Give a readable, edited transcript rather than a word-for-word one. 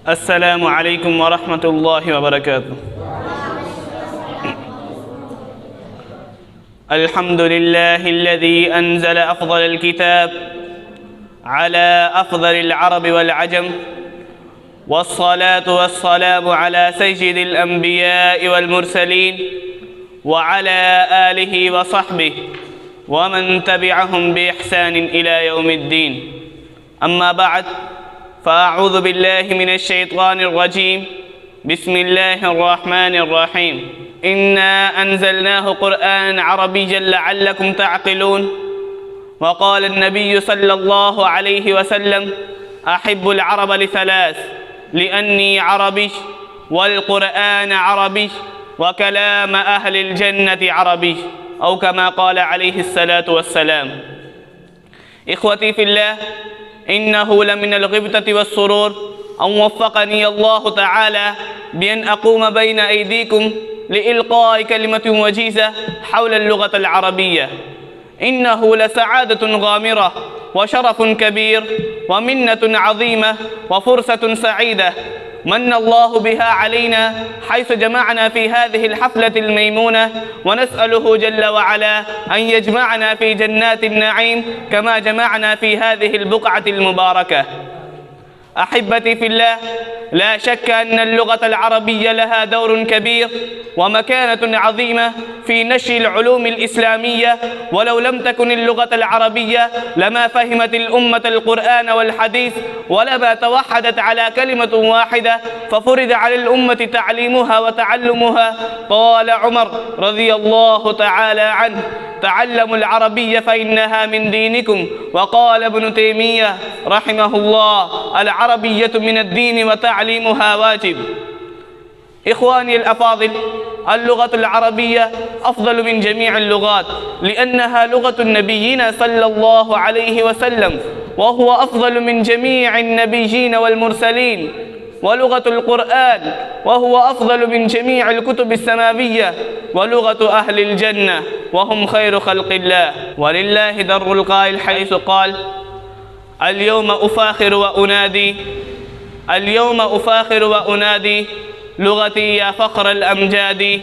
السلام عليكم ورحمة الله وبركاته. الحمد لله الذي أنزل أفضل الكتاب على أفضل العرب والعجم، والصلاة والسلام على سيد الأنبياء والمرسلين وعلى آله وصحبه ومن تبعهم بإحسان إلى يوم الدين. أما بعد، فأعوذ بالله من الشيطان الرجيم. بسم الله الرحمن الرحيم. إنا أنزلناه قرآنا عربيا لعلكم تعقلون. وقال النبي صلى الله عليه وسلم: أحب العرب لثلاث: لأني عربي، والقرآن عربي، وكلام أهل الجنة عربي، أو كما قال عليه الصلاة والسلام. إخوتي في الله، إنه لمن الغبطة والسرور أن وفقني الله تعالى بأن أقوم بين أيديكم لإلقاء كلمة وجيزة حول اللغة العربية. إنه لسعادة غامرة وشرف كبير ومنة عظيمة وفرصة سعيدة من الله بها علينا، حيث جمعنا في هذه الحفلة الميمونة، ونسأله جل وعلا أن يجمعنا في جنات النعيم كما جمعنا في هذه البقعة المباركة. أحبتي في الله، لا شك أن اللغة العربية لها دور كبير ومكانة عظيمة في نشر العلوم الإسلامية، ولو لم تكن اللغة العربية لما فهمت الأمة القرآن والحديث، ولما توحدت على كلمة واحدة ففرض على الأمة تعليمها وتعلمها. قال عمر رضي الله تعالى عنه: تعلموا العربية فإنها من دينكم. وقال ابن تيمية رحمه الله: العربية من الدين وتعليمها واجب. إخواني الأفاضل، اللغة العربية أفضل من جميع اللغات، لأنها لغة نبينا صلى الله عليه وسلم، وهو أفضل من جميع النبيين والمرسلين، ولغة القرآن، وهو أفضل من جميع الكتب السماوية، ولغة أهل الجنة، وهم خير خلق الله. ولله در القائل حيث قال: اليوم أفاخر وأنادي لغتي يا فخر الأمجاد،